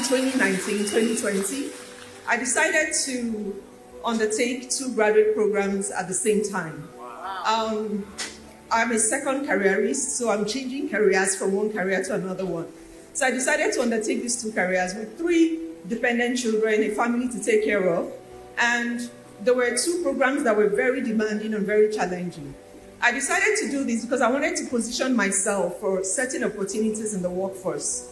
2019, 2020, I decided to undertake 2 graduate programs at the same time. I'm a second careerist, so I'm changing careers from one career to another one. So I decided to undertake these 2 careers with 3 dependent children, a family to take care of, and there were 2 programs that were very demanding and very challenging. I decided to do this because I wanted to position myself for certain opportunities in the workforce.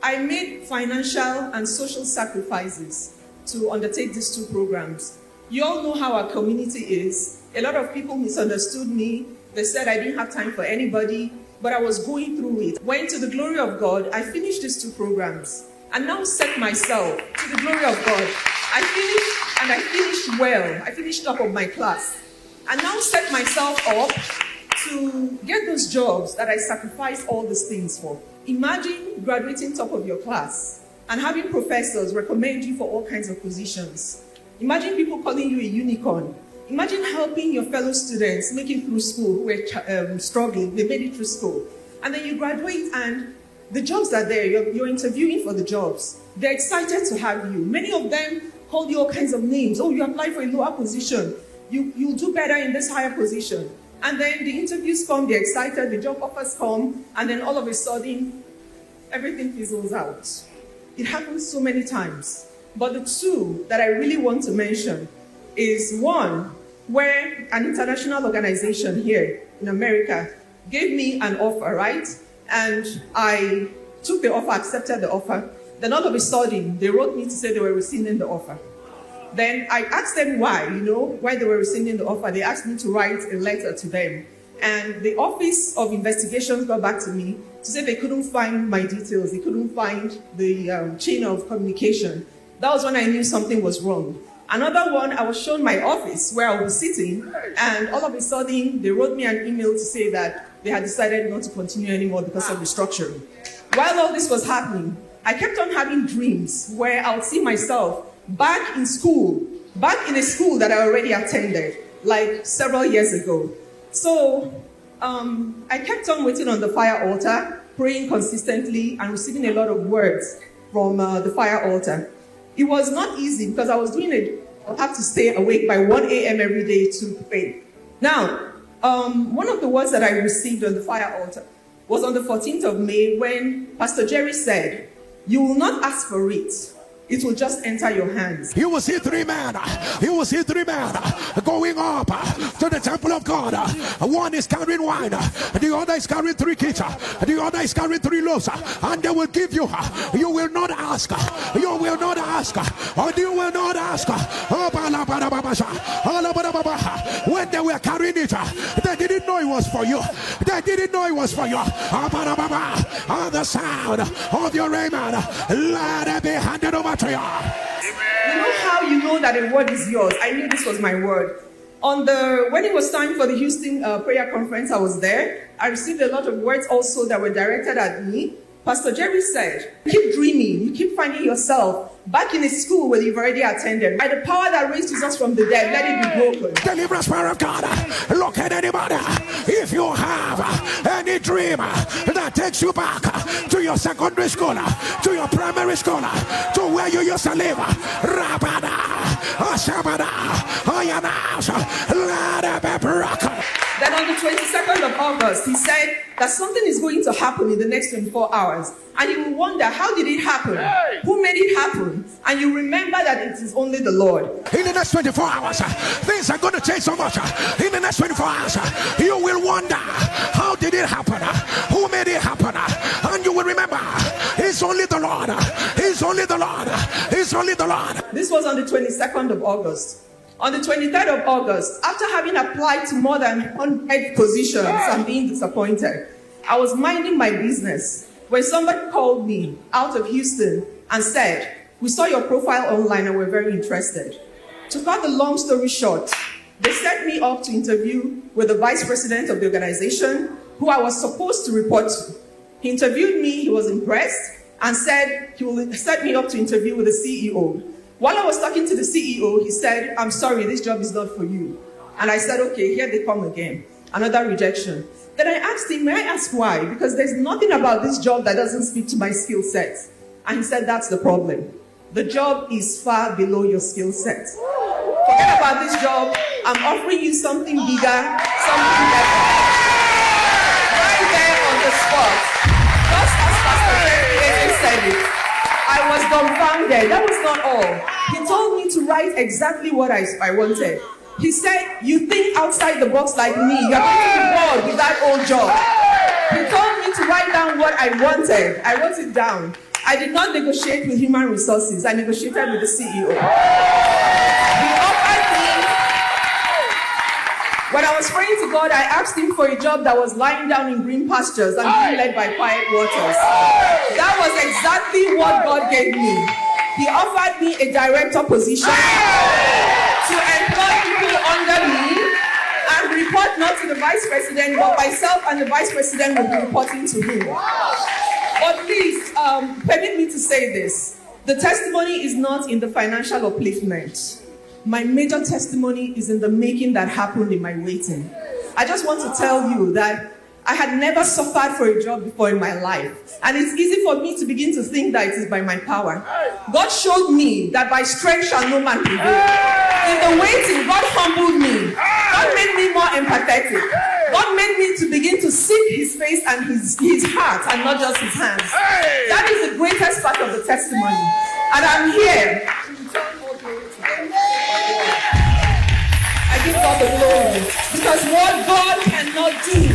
I made financial and social sacrifices to undertake these 2 programs. You all know how our community is. A lot of people misunderstood me. They said I didn't have time for anybody, but I was going through it. When, to the glory of God, I finished these 2 programs and now set myself, to the glory of God, I finished well. I finished top of my class. And now set myself up to get those jobs that I sacrificed all these things for. Imagine graduating top of your class and having professors recommend you for all kinds of positions. Imagine people calling you a unicorn. Imagine helping your fellow students make it through school who were struggling. They made it through school. And then you graduate and the jobs are there. You're interviewing for the jobs. They're excited to have you. Many of them call you all kinds of names. Oh, you apply for a lower position. You'll do better in this higher position. And then the interviews come, they're excited, the job offers come, and then all of a sudden, everything fizzles out. It happens so many times. But the 2 that I really want to mention is one, where an international organization here in America gave me an offer, right? And I took the offer, accepted the offer. Then all of a sudden, they wrote me to say they were rescinding the offer. Then I asked them why they were rescinding the offer. They asked me to write a letter to them. And the Office of Investigations got back to me to say they couldn't find my details. They couldn't find the chain of communication. That was when I knew something was wrong. Another one, I was shown my office where I was sitting, and all of a sudden, they wrote me an email to say that they had decided not to continue anymore because of restructuring. While all this was happening, I kept on having dreams where I would see myself back in school, back in a school that I already attended, like several years ago. So I kept on waiting on the fire altar, praying consistently and receiving a lot of words from the fire altar. It was not easy because I was I have to stay awake by 1 a.m. every day to pray. Now, one of the words that I received on the fire altar was on the 14th of May when Pastor Jerry said, "You will not ask for it. It will just enter your hands." You will see 3 men. You will see 3 men going up to the temple of God. One is carrying wine. The other is carrying 3 kids. The other is carrying 3 loaves. And they will give you. You will not ask. You will not ask. Or you will not ask. When they were carrying it, they didn't know it was for you. They didn't know it was for you. On the sound of your amen, let it be handed over to you. You know how you know that a word is yours? I knew this was my word. When it was time for the Houston prayer conference, I was there. I received a lot of words also that were directed at me. Pastor Jerry said, "Keep dreaming. You keep finding yourself back in a school where you've already attended. By the power that raised Jesus from the dead, let it be broken." Deliverance power of God. Look at anybody. If you have any dream that takes you back to your secondary school, to your primary school, to where you used to live, Rabada, Ashabada, Ayanas, let it be broken. Then on the 22nd of August, he said that something is going to happen in the next 24 hours. And you will wonder, how did it happen? Who made it happen? And you remember that it is only the Lord. In the next 24 hours, things are going to change so much. In the next 24 hours, you will wonder, how did it happen? Who made it happen? And you will remember, it's only the Lord. It's only the Lord. It's only the Lord. This was on the 22nd of August. On the 23rd of August, after having applied to more than 100 positions and being disappointed, I was minding my business when somebody called me out of Houston and said, "We saw your profile online and we're very interested." To cut the long story short, they set me up to interview with the vice president of the organization, who I was supposed to report to. He interviewed me, he was impressed, and said he will set me up to interview with the CEO. While I was talking to the CEO, he said, "I'm sorry, this job is not for you." And I said, "Okay, here they come again." Another rejection. Then I asked him, "May I ask why?" Because there's nothing about this job that doesn't speak to my skill set. And he said, that's the problem. The job is far below your skill set. Forget about this job. I'm offering you something bigger, something better. Right there on the spot. Just as Pastor Jerry said it. I was dumbfounded. That was not all. He told me to write exactly what I wanted. He said, you think outside the box like me. You're going to be bored with that old job. He told me to write down what I wanted. I wrote it down. I did not negotiate with human resources. I negotiated with the CEO. He offered me, when I was praying to God, I asked him for a job that was lying down in green pastures and being led by quiet waters. That was exactly what God gave me. He offered me a director position to employ people under me and report not to the vice president, but myself and the vice president will be reporting to him. But please, permit me to say this. The testimony is not in the financial upliftment. My major testimony is in the making that happened in my waiting. I just want to tell you that I had never suffered for a job before in my life. And it's easy for me to begin to think that it is by my power. God showed me that by strength shall no man prevail. In the waiting, God humbled me. God made me more empathetic. God made me to begin to seek his face and his heart and not just his hands. That is the greatest part of the testimony. And I'm here. I give God the glory. Because what God cannot do,